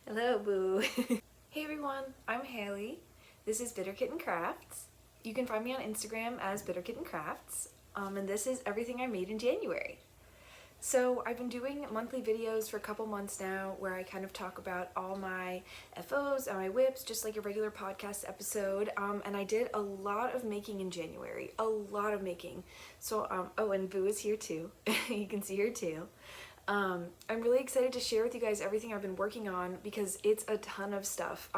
Hello, boo. Hey everyone, I'm Haley. This is Bitter Kitten Crafts. You can find me on Instagram as Bitter Kitten Crafts, and this is everything I made in January. So I've been doing monthly videos for a couple months now where I kind of talk about all my FOs and my whips, just like a regular podcast episode, and I did a lot of making in January, a lot of making. So, oh, and Boo is here too. You can see her too. I'm really excited to share with you guys everything I've been working on because it's a ton of stuff.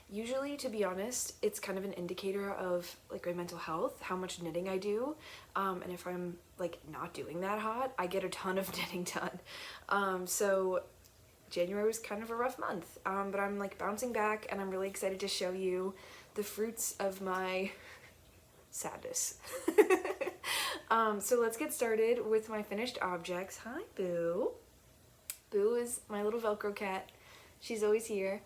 Usually, to be honest, it's kind of an indicator of like my mental health, how much knitting I do, and if I'm like not doing that hot, I get a ton of knitting done. So January was kind of a rough month, but I'm like bouncing back and I'm really excited to show you the fruits of my sadness. So let's get started with my finished objects. Hi, Boo. Boo is my little Velcro cat. She's always here.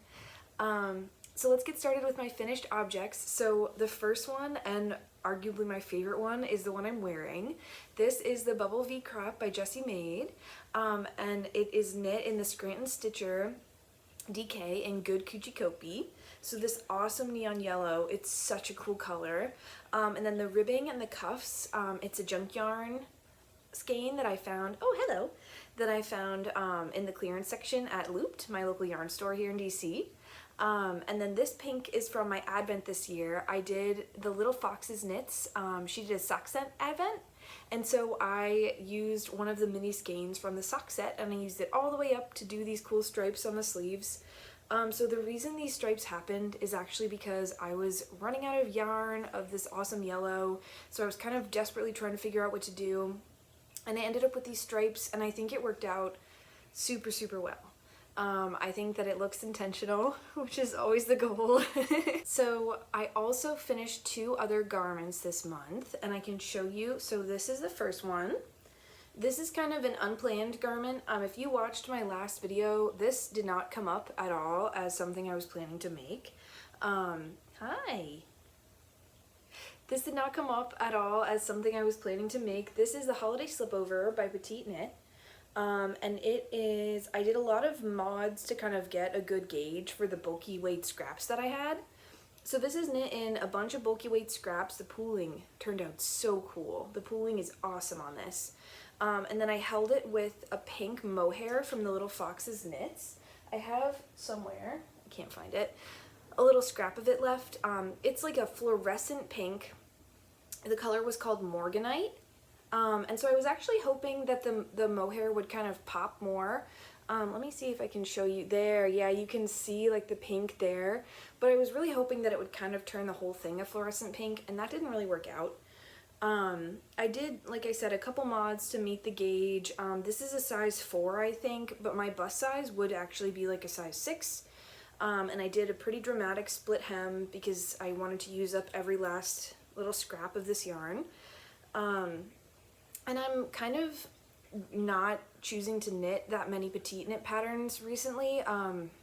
So let's get started with my finished objects. So the first one, and arguably my favorite one, is the one I'm wearing. This is the Bubble V Crop by Jessie Maed, and it is knit in the Scranton Stitcher DK in Good Coochie Copy. So this awesome neon yellow, it's such a cool color. And then the ribbing and the cuffs, it's a junk yarn skein that I found, oh hello, that I found in the clearance section at Looped, my local yarn store here in DC. And then this pink is from my advent this year. I did the Little Fox's Knits, she did a sock set advent. And so I used one of the mini skeins from the sock set and I used it all the way up to do these cool stripes on the sleeves. So the reason these stripes happened is actually because I was running out of yarn of this awesome yellow, so I was kind of desperately trying to figure out what to do, and I ended up with these stripes, and I think it worked out super, super well. I think that it looks intentional, which is always the goal. So I also finished 2 other garments this month, and I can show you. So this is the first one. This is kind of an unplanned garment. If you watched my last video, this did not come up at all as something I was planning to make. Hi. This did not come up at all as something I was planning to make. This is the Holiday Slipover by PetiteKnit. And it is, I did a lot of mods to kind of get a good gauge for the bulky weight scraps that I had. So this is knit in a bunch of bulky weight scraps. The pooling turned out so cool. The pooling is awesome on this. And then I held it with a pink mohair from the Little Fox's Knits. I have somewhere, I can't find it, a little scrap of it left. It's like a fluorescent pink. The color was called Morganite. And so I was actually hoping that the mohair would kind of pop more. Let me see if I can show you there. Yeah, you can see like the pink there. But I was really hoping that it would kind of turn the whole thing a fluorescent pink, and that didn't really work out. I did, like I said, a couple mods to meet the gauge. This is a size 4, I think, but my bust size would actually be like a size 6. And I did a pretty dramatic split hem because I wanted to use up every last little scrap of this yarn. And I'm kind of not choosing to knit that many petite knit patterns recently,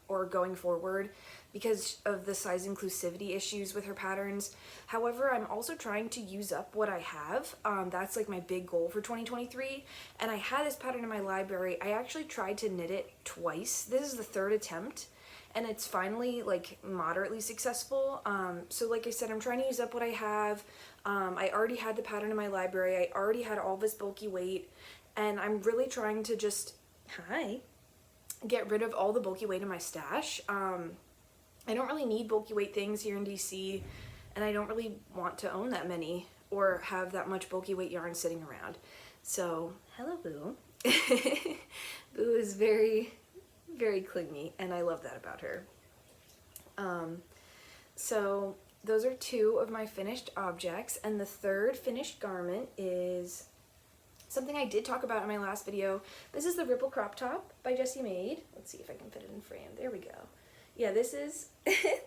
or going forward, because of the size inclusivity issues with her patterns. However, I'm also trying to use up what I have. That's like my big goal for 2023, and I had this pattern in my library. I actually tried to knit it twice. This is the 3rd attempt, and it's finally like moderately successful. So like I said, I'm trying to use up what I have. I already had the pattern in my library. I already had all this bulky weight, and I'm really trying to just, get rid of all the bulky weight in my stash. I don't really need bulky weight things here in DC, and I don't really want to own that many or have that much bulky weight yarn sitting around. So, hello Boo. Boo is very, very clingy, and I love that about her. So those are 2 of my finished objects, and the 3rd finished garment is something I did talk about in my last video. This is the Ripple Crop Top by Jessie Maed. Let's see if I can fit it in frame. There we go. Yeah, this is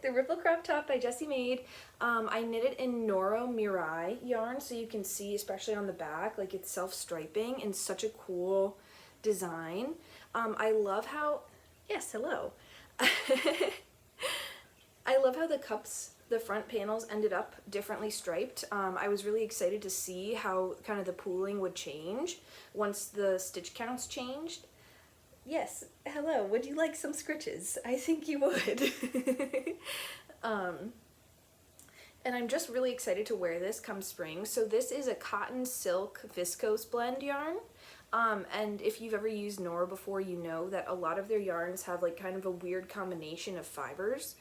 the Ripple Crop Top by Jessie Maed. I knit it in Noro Mirai yarn, so you can see, especially on the back, like it's self-striping and such a cool design. I love how, yes, hello. I love how the cups, the front panels ended up differently striped. I was really excited to see how kind of the pooling would change once the stitch counts changed. Yes, hello, would you like some scritches? I think you would. And I'm just really excited to wear this come spring. So this is a cotton silk viscose blend yarn. And if you've ever used Noro before, you know that a lot of their yarns have like kind of a weird combination of fibers.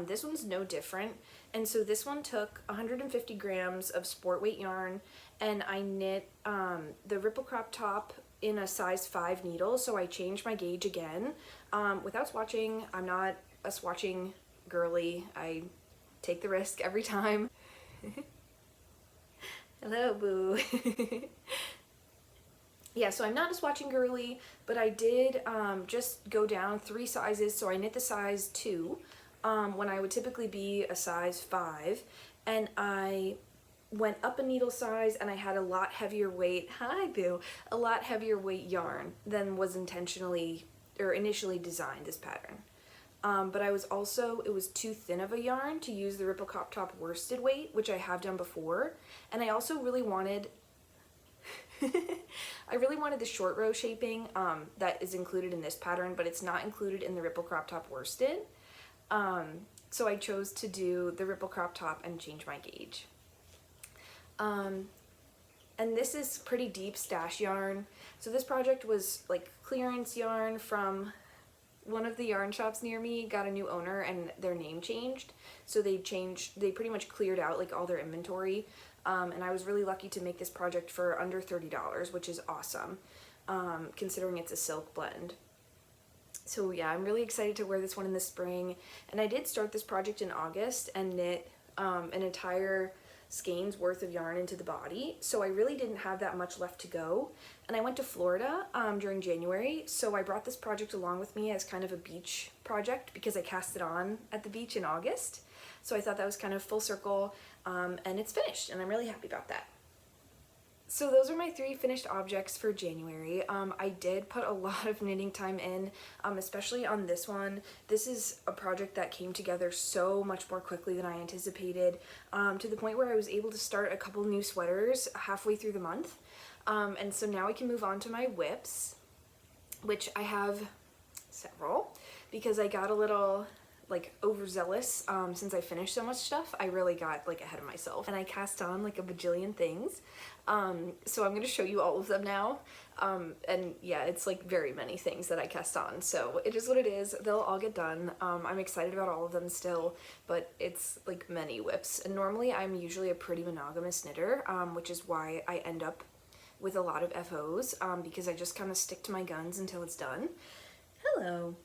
This one's no different. And so this one took 150 grams of sport weight yarn, and I knit the ripple crop top in a size 5 needle. So I changed my gauge again. Without swatching, I'm not a swatching girly. I take the risk every time. Hello, boo. Yeah, so I'm not a swatching girly, but I did just go down 3 sizes. So I knit the size 2 when I would typically be a size 5, and I went up a needle size, and I had a lot heavier weight, hi boo, a lot heavier weight yarn than was intentionally or initially designed this pattern. But I was also, it was too thin of a yarn to use the ripple crop top worsted weight, which I have done before. And I also really wanted, I really wanted the short row shaping that is included in this pattern, but it's not included in the ripple crop top worsted. So I chose to do the ripple crop top and change my gauge. And this is pretty deep stash yarn. So this project was like clearance yarn from one of the yarn shops near me. Got a new owner and their name changed. So they pretty much cleared out like all their inventory. And I was really lucky to make this project for under $30, which is awesome, considering it's a silk blend. So yeah, I'm really excited to wear this one in the spring. And I did start this project in August and knit an entire skein's worth of yarn into the body, so I really didn't have that much left to go. And I went to Florida during January, so I brought this project along with me as kind of a beach project because I cast it on at the beach in August. So I thought that was kind of full circle, and it's finished, and I'm really happy about that. So those are my 3 finished objects for January. I did put a lot of knitting time in, especially on this one. This is a project that came together so much more quickly than I anticipated, to the point where I was able to start a couple new sweaters halfway through the month. And so now we can move on to my whips, which I have several, because I got a little like overzealous since I finished so much stuff. I really got like ahead of myself, and I cast on like a bajillion things. So I'm going to show you all of them now. And yeah, it's like very many things that I cast on, so it is what it is. They'll all get done. I'm excited about all of them still, but it's like many whips. And normally I'm usually a pretty monogamous knitter, which is why I end up with a lot of FOs, because I just kind of stick to my guns until it's done. Hello.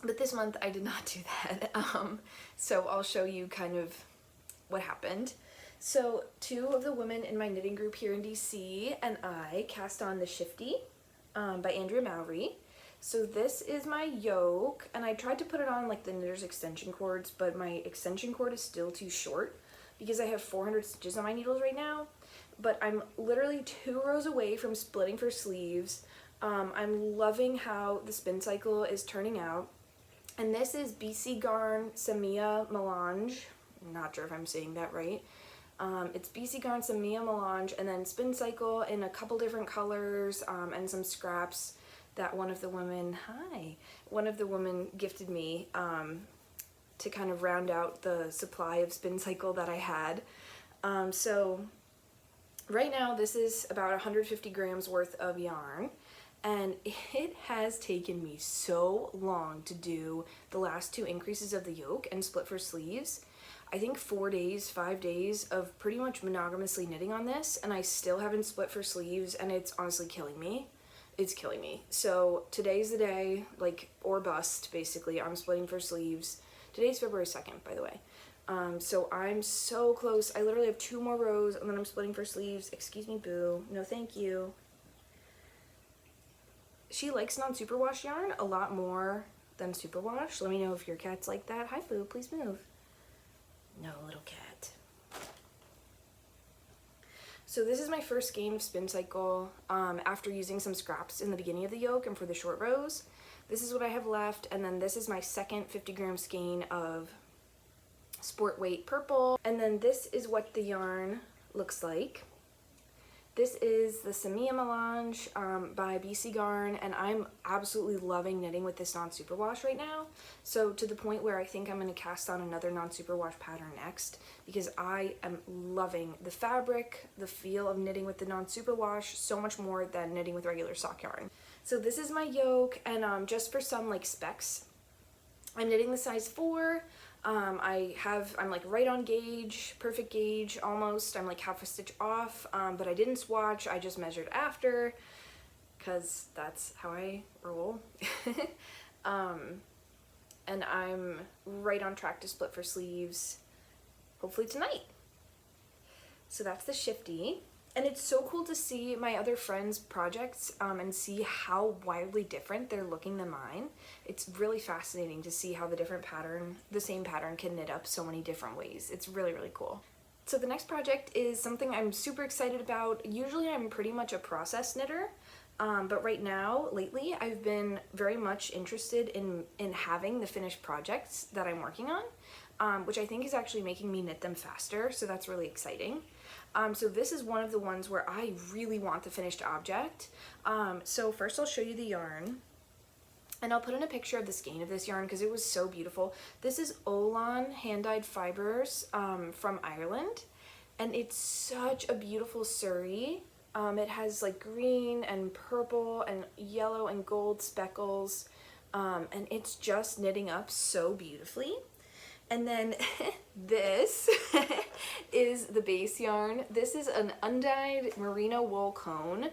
But this month I did not do that, so I'll show you kind of what happened. So 2 of the women in my knitting group here in DC and I cast on the Shifty by Andrea Mowry. So this is my yoke, and I tried to put it on like the knitter's extension cords, but my extension cord is still too short because I have 400 stitches on my needles right now. But I'm literally 2 rows away from splitting for sleeves. I'm loving how the spin cycle is turning out. And this is BC Garn Samia Melange. I'm not sure if I'm saying that right. It's BC Garn Samia Melange, and then spin cycle in a couple different colors, and some scraps that one of the women gifted me to kind of round out the supply of spin cycle that I had. So right now this is about 150 grams worth of yarn. And it has taken me so long to do the last 2 increases of the yoke and split for sleeves. I think 4 days, 5 days of pretty much monogamously knitting on this, and I still haven't split for sleeves, and it's honestly killing me. It's killing me. So today's the day, like, or bust, basically. I'm splitting for sleeves. Today's February 2nd, by the way. So I'm so close. I literally have 2 more rows, and then I'm splitting for sleeves. Excuse me, boo. No, thank you. She likes non-superwash yarn a lot more than superwash. Let me know if your cat's like that. Hi, boo, please move. No, little cat. So this is my first skein of spin cycle after using some scraps in the beginning of the yoke and for the short rows. This is what I have left, and then this is my second 50-gram skein of sport weight purple. And then this is what the yarn looks like. This is the Samia Melange by BC Garn, and I'm absolutely loving knitting with this non-superwash right now. So to the point where I think I'm going to cast on another non-superwash pattern next, because I am loving the fabric, the feel of knitting with the non-superwash so much more than knitting with regular sock yarn. So this is my yoke, and just for some like specs, I'm knitting the size 4. I'm like right on gauge, perfect gauge almost. I'm like half a stitch off, but I didn't swatch. I just measured after, because that's how I roll. And I'm right on track to split for sleeves, hopefully tonight. So that's the Shifty. And it's so cool to see my other friends' projects and see how wildly different they're looking than mine. It's really fascinating to see how the same pattern can knit up so many different ways. It's really, really cool. So the next project is something I'm super excited about. Usually I'm pretty much a process knitter, but right now, lately, I've been very much interested in having the finished projects that I'm working on, which I think is actually making me knit them faster, so that's really exciting. So this is one of the ones where I really want the finished object. So first I'll show you the yarn, and I'll put in a picture of the skein of this yarn because it was so beautiful. This is Olann hand-dyed fibers from Ireland, and it's such a beautiful surrey. It has like green and purple and yellow and gold speckles, and it's just knitting up so beautifully. And then this is the base yarn. This is an undyed merino wool cone.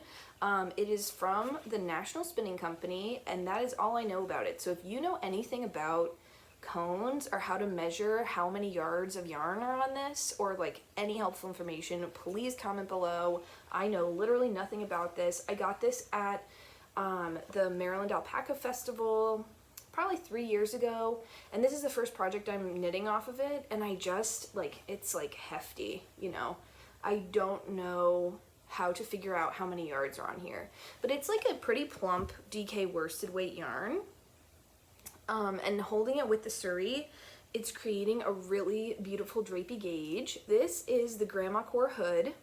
It is from the National Spinning Company, and that is all I know about it. So if you know anything about cones or how to measure how many yards of yarn are on this, or like any helpful information, please comment below. I know literally nothing about this. I got this at the Maryland Alpaca Festival probably 3 years ago, and this is the first project I'm knitting off of it, and I just like, it's like hefty, you know. I don't know how to figure out how many yards are on here, but it's like a pretty plump DK worsted weight yarn, and holding it with the surrey, it's creating a really beautiful drapey gauge. This is the Grandmacore hood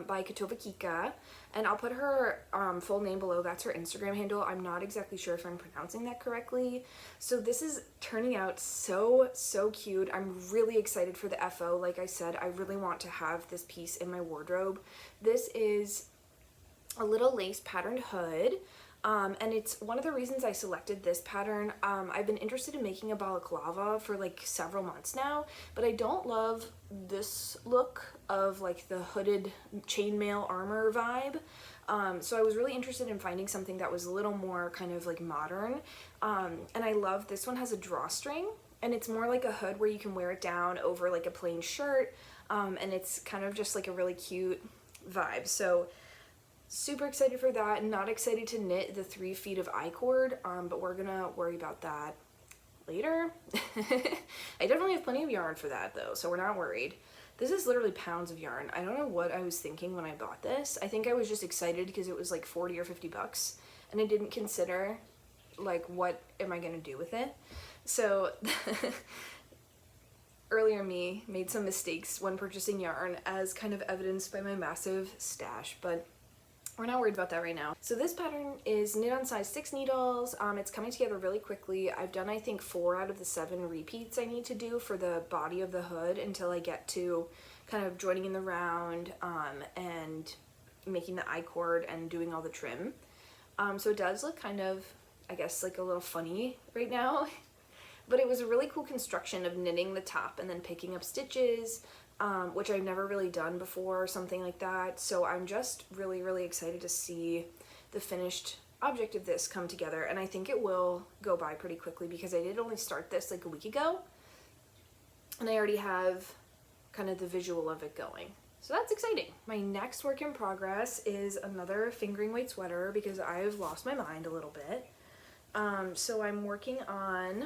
by Kika, and I'll put her full name below. That's her Instagram handle. I'm not exactly sure if I'm pronouncing that correctly. So this is turning out so cute. I'm really excited for the FO. Like I said, I really want to have this piece in my wardrobe. This is a little lace patterned hood. And it's one of the reasons I selected this pattern. I've been interested in making a balaclava for like several months now, but I don't love this look of like the hooded chainmail armor vibe. So I was really interested in finding something that was a little more kind of like modern. And I love this one has a drawstring, and it's more like a hood where you can wear it down over like a plain shirt. And it's kind of just like a really cute vibe. So super excited for that. Not excited to knit the 3 feet of I-cord, but we're gonna worry about that later. I definitely have plenty of yarn for that though, so we're not worried. This is literally pounds of yarn. I don't know what I was thinking when I bought this. I think I was just excited because it was like 40 or 50 bucks, and I didn't consider like what am I gonna do with it. So earlier me made some mistakes when purchasing yarn, as kind of evidenced by my massive stash, but we're not worried about that right now. So this pattern is knit on size 6 needles. It's coming together really quickly. I've done I think 4 out of the 7 repeats I need to do for the body of the hood until I get to kind of joining in the round and making the I-cord and doing all the trim. So it does look kind of, I guess, like a little funny right now, but it was a really cool construction of knitting the top and then picking up stitches, which I've never really done before, something like that. So I'm just really excited to see the finished object of this come together, and I think it will go by pretty quickly because I did only start this like a week ago, and I already have kind of the visual of it going. So that's exciting. My next work in progress is another fingering weight sweater because I've lost my mind a little bit. So I'm working on,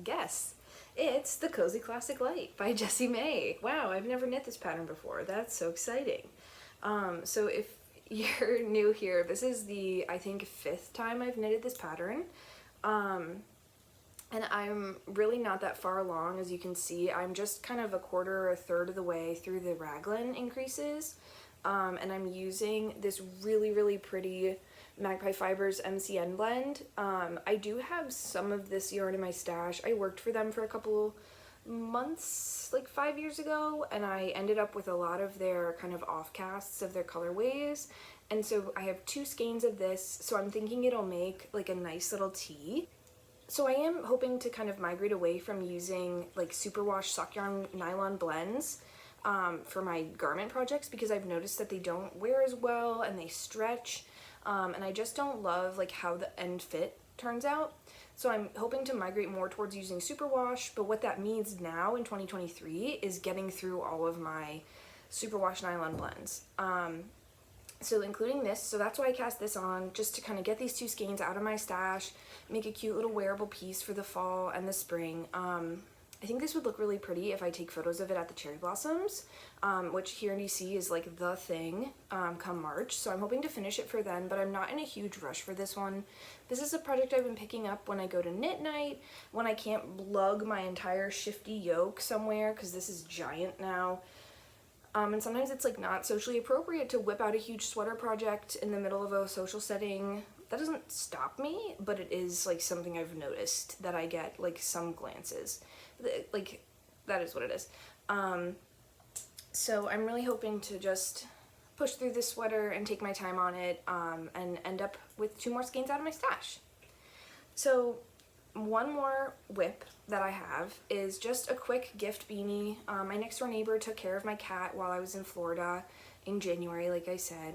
guess, it's the Cozy Classic Light by Jessie May. Wow, I've never knit this pattern before. That's so exciting. So if you're new here, this is the, I think, 5th time I've knitted this pattern. And I'm really not that far along, as you can see. I'm just kind of a quarter or a third of the way through the raglan increases. and I'm using this really pretty Magpie Fibers MCN blend. I do have some of this yarn in my stash. I worked for them for a couple months, like 5 years ago, and I ended up with a lot of their kind of offcasts of their colorways, and so I have 2 skeins of this, so I'm thinking it'll make like a nice little tee. So I am hoping to kind of migrate away from using like superwash sock yarn nylon blends for my garment projects, because I've noticed that they don't wear as well and they stretch, and I just don't love like how the end fit turns out. So I'm hoping to migrate more towards using superwash, but what that means now in 2023 is getting through all of my superwash nylon blends. So including this, so that's why I cast this on, just to kind of get these 2 skeins out of my stash, make a cute little wearable piece for the fall and the spring. I think this would look really pretty if I take photos of it at the cherry blossoms, which here in DC is like the thing come March. So I'm hoping to finish it for then, but I'm not in a huge rush for this one. This is a project I've been picking up when I go to knit night, when I can't lug my entire Shifty yoke somewhere, because this is giant now. And sometimes it's like not socially appropriate to whip out a huge sweater project in the middle of a social setting. That doesn't stop me, but it is like something I've noticed that I get like some glances. Like, that is what it is. So I'm really hoping to just push through this sweater and take my time on it, and end up with 2 more skeins out of my stash. So one more whip that I have is just a quick gift beanie. My next door neighbor took care of my cat while I was in Florida in January, like I said.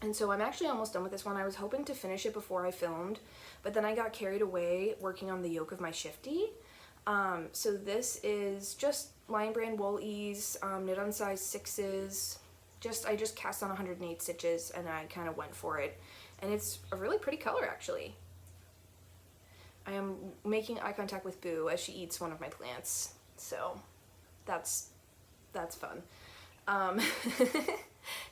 And so I'm actually almost done with this one. I was hoping to finish it before I filmed, but then I got carried away working on the yoke of my Shifty. So this is just Lion Brand Wool Ease, knit on size 6s. I just cast on 108 stitches and I kind of went for it. And it's a really pretty color, actually. I am making eye contact with Boo as she eats one of my plants, so that's fun.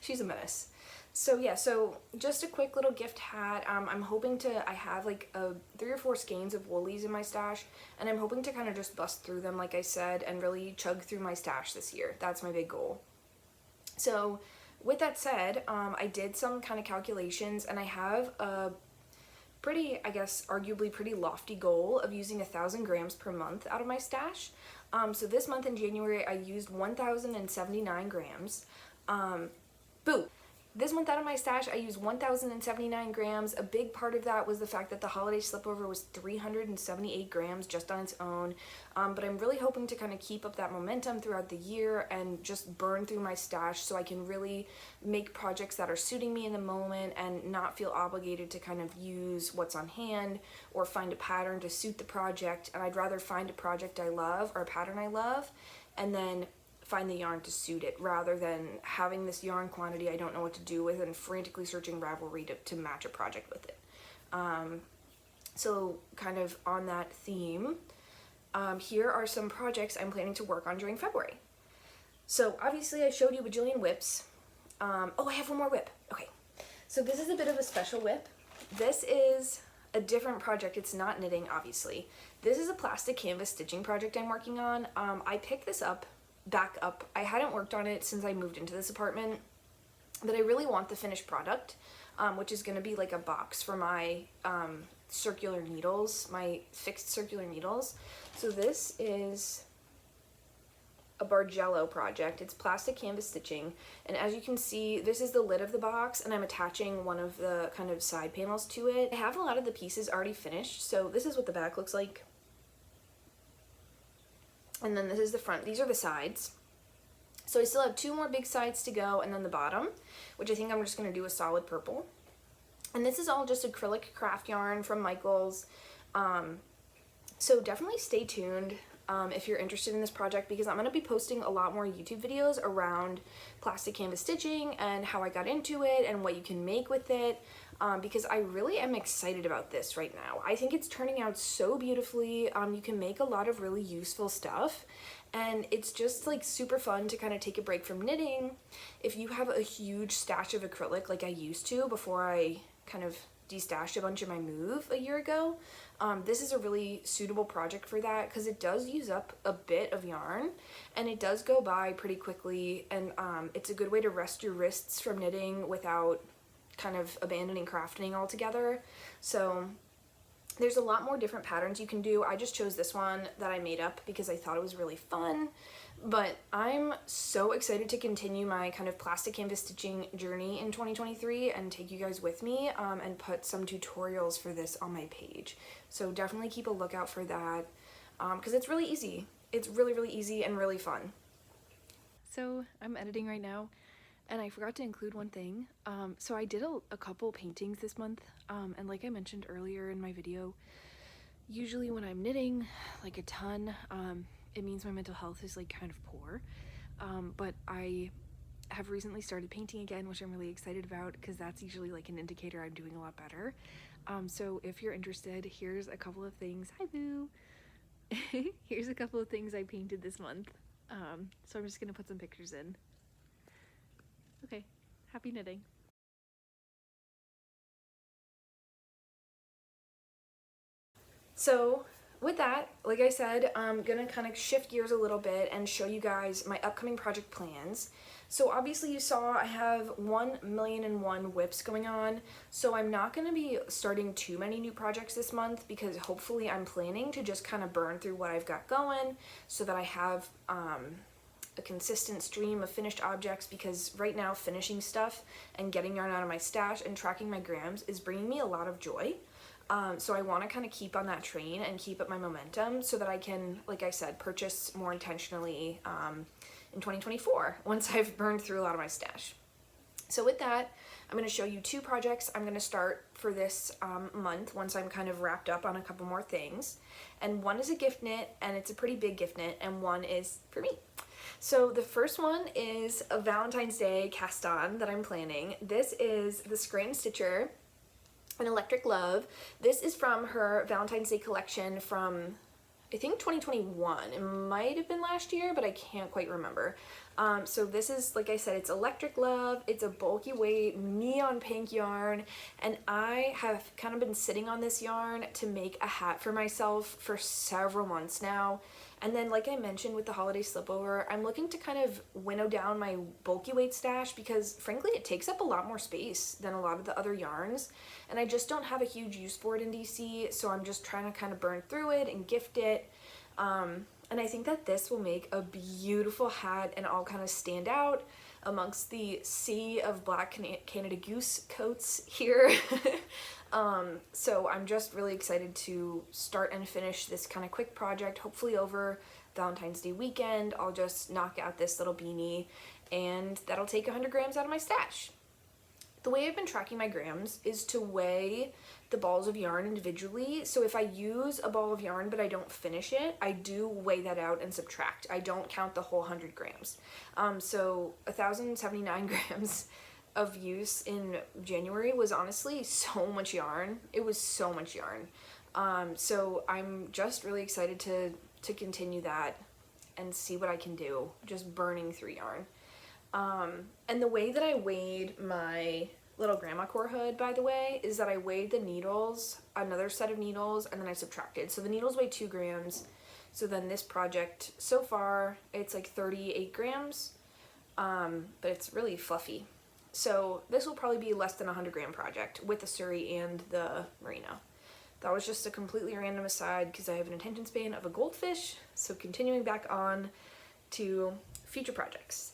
She's a menace. So yeah, so just a quick little gift hat. I'm hoping to, I have like 3 or 4 skeins of woolies in my stash, and I'm hoping to kind of just bust through them, like I said, and really chug through my stash this year. That's my big goal. So with that said, I did some kind of calculations, and I have a pretty, I guess, arguably pretty lofty goal of using 1,000 grams per month out of my stash. So this month in January, I used 1,079 grams. Boo! This month out of my stash, I used 1,079 grams. A big part of that was the fact that the holiday slipover was 378 grams just on its own. But I'm really hoping to kind of keep up that momentum throughout the year and just burn through my stash so I can really make projects that are suiting me in the moment and not feel obligated to kind of use what's on hand or find a pattern to suit the project. And I'd rather find a project I love or a pattern I love and then find the yarn to suit it, rather than having this yarn quantity I don't know what to do with and frantically searching Ravelry to match a project with it. So kind of on that theme, here are some projects I'm planning to work on during February. So obviously I showed you a bajillion whips. Oh, I have one more whip. Okay, so this is a bit of a special whip. This is a different project. It's not knitting, obviously. This is a plastic canvas stitching project I'm working on. I picked this back up. I hadn't worked on it since I moved into this apartment, but I really want the finished product, which is going to be like a box for my circular needles, my fixed circular needles. So this is a Bargello project. It's plastic canvas stitching, and as you can see, this is the lid of the box, and I'm attaching one of the kind of side panels to it. I have a lot of the pieces already finished, so this is what the back looks like. And then this is the front. These are the sides. So I still have 2 more big sides to go, and then the bottom, which I think I'm just going to do a solid purple. And this is all just acrylic craft yarn from Michaels. So definitely stay tuned if you're interested in this project, because I'm going to be posting a lot more YouTube videos around plastic canvas stitching and how I got into it and what you can make with it. Because I really am excited about this right now. I think it's turning out so beautifully. You can make a lot of really useful stuff, and it's just like super fun to kind of take a break from knitting. If you have a huge stash of acrylic like I used to before I kind of destashed a bunch of my move a year ago. This is a really suitable project for that because it does use up a bit of yarn and it does go by pretty quickly, and it's a good way to rest your wrists from knitting without kind of abandoning crafting altogether. So there's a lot more different patterns you can do. I just chose this one that I made up because I thought it was really fun, but I'm so excited to continue my kind of plastic canvas stitching journey in 2023 and take you guys with me and put some tutorials for this on my page. So definitely keep a lookout for that because it's really easy. It's really, really easy and really fun. So I'm editing right now and I forgot to include one thing. So I did a couple paintings this month, and like I mentioned earlier in my video, usually when I'm knitting like a ton, it means my mental health is like kind of poor, but I have recently started painting again, which I'm really excited about because that's usually like an indicator I'm doing a lot better. So if you're interested, here's a couple of things. Hi Boo! Here's a couple of things I painted this month. So I'm just gonna put some pictures in. Okay, happy knitting. So with that, like I said, I'm gonna kind of shift gears a little bit and show you guys my upcoming project plans. So obviously you saw I have 1,000,001 whips going on, so I'm not gonna be starting too many new projects this month because hopefully I'm planning to just kind of burn through what I've got going so that I have a consistent stream of finished objects, because right now finishing stuff and getting yarn out of my stash and tracking my grams is bringing me a lot of joy. So I want to kind of keep on that train and keep up my momentum so that I can, like I said, purchase more intentionally in 2024 once I've burned through a lot of my stash. So with that, I'm going to show you two projects I'm going to start for this month once I'm kind of wrapped up on a couple more things. And one is a gift knit, and it's a pretty big gift knit, and one is for me. So the first one is a Valentine's Day cast on that I'm planning. This is the Scranton Stitcher, an Electric Love. This is from her Valentine's Day collection from, I think, 2021. It might have been last year, but I can't quite remember. So this is, like I said, it's Electric Love. It's a bulky weight neon pink yarn, and I have kind of been sitting on this yarn to make a hat for myself for several months now. And then, like I mentioned with the holiday slipover, I'm looking to kind of winnow down my bulky weight stash because frankly it takes up a lot more space than a lot of the other yarns, and I just don't have a huge use for it in DC, so I'm just trying to kind of burn through it and gift it. And I think that this will make a beautiful hat and all kind of stand out amongst the sea of black Canada Goose coats here. So I'm just really excited to start and finish this kind of quick project. Hopefully over Valentine's Day weekend, I'll just knock out this little beanie and that'll take 100 grams out of my stash. The way I've been tracking my grams is to weigh the balls of yarn individually. So if I use a ball of yarn but I don't finish it, I do weigh that out and subtract. I don't count the whole 100 grams. So 1,079 grams of use in January was honestly so much yarn. It was so much yarn. So I'm just really excited to continue that and see what I can do, just burning through yarn. And the way that I weighed my little Grandmacore hood, by the way, is that I weighed the needles, another set of needles, and then I subtracted. So the needles weigh 2 grams. So then this project, so far, it's like 38 grams, but it's really fluffy. So this will probably be less than a 100 gram project with the Surrey and the Merino. That was just a completely random aside because I have an attention span of a goldfish. So continuing back on to future projects.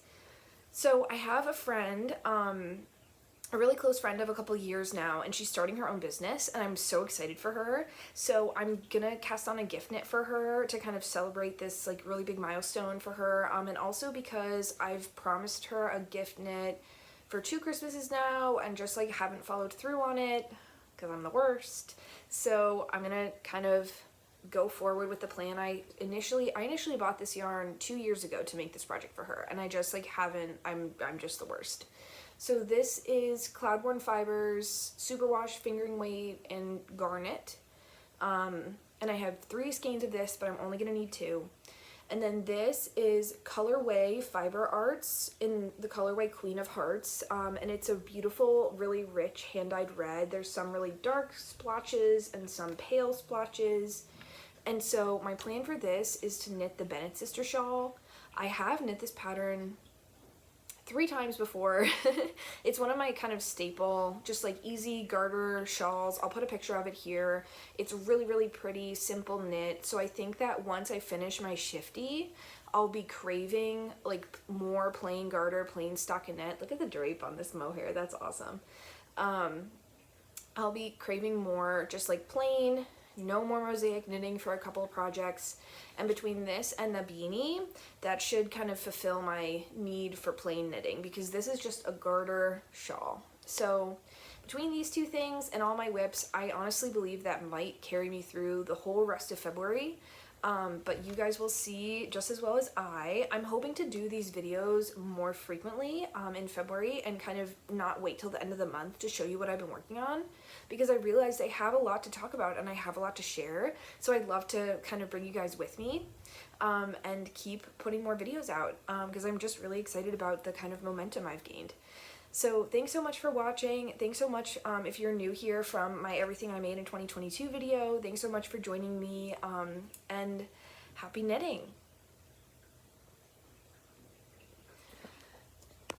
So I have a friend, a really close friend of a couple years now, and she's starting her own business, and I'm so excited for her. So I'm gonna cast on a gift knit for her to kind of celebrate this like really big milestone for her, and also because I've promised her a gift knit for 2 Christmases now and just like haven't followed through on it because I'm the worst. So I'm gonna kind of go forward with the plan. I initially bought this yarn 2 years ago to make this project for her, and I just like haven't. I'm just the worst. So this is Cloudborne Fibers, Superwash, Fingering Weight, and Garnet. And I have 3 skeins of this, but I'm only gonna need 2. And then this is Colorway Fiber Arts in the colorway Queen of Hearts. And it's a beautiful, really rich hand-dyed red. There's some really dark splotches and some pale splotches. And so my plan for this is to knit the Bennett sister shawl. I have knit this pattern 3 times before. It's one of my kind of staple, just like easy garter shawls. I'll put a picture of it here. It's really, really pretty, simple knit. So I think that once I finish my Shifty, I'll be craving like more plain garter, plain stockinette. Look at the drape on this mohair, that's awesome. I'll be craving more just like plain, no more mosaic knitting for a couple of projects. And between this and the beanie, that should kind of fulfill my need for plain knitting, because this is just a garter shawl. So between these 2 things and all my whips, I honestly believe that might carry me through the whole rest of February. But you guys will see just as well as I'm hoping to do these videos more frequently in February and kind of not wait till the end of the month to show you what I've been working on, because I realized I have a lot to talk about and I have a lot to share. So I'd love to kind of bring you guys with me and keep putting more videos out because I'm just really excited about the kind of momentum I've gained. So thanks so much for watching. Thanks so much if you're new here from my Everything I Made in 2022 video. Thanks so much for joining me and happy knitting.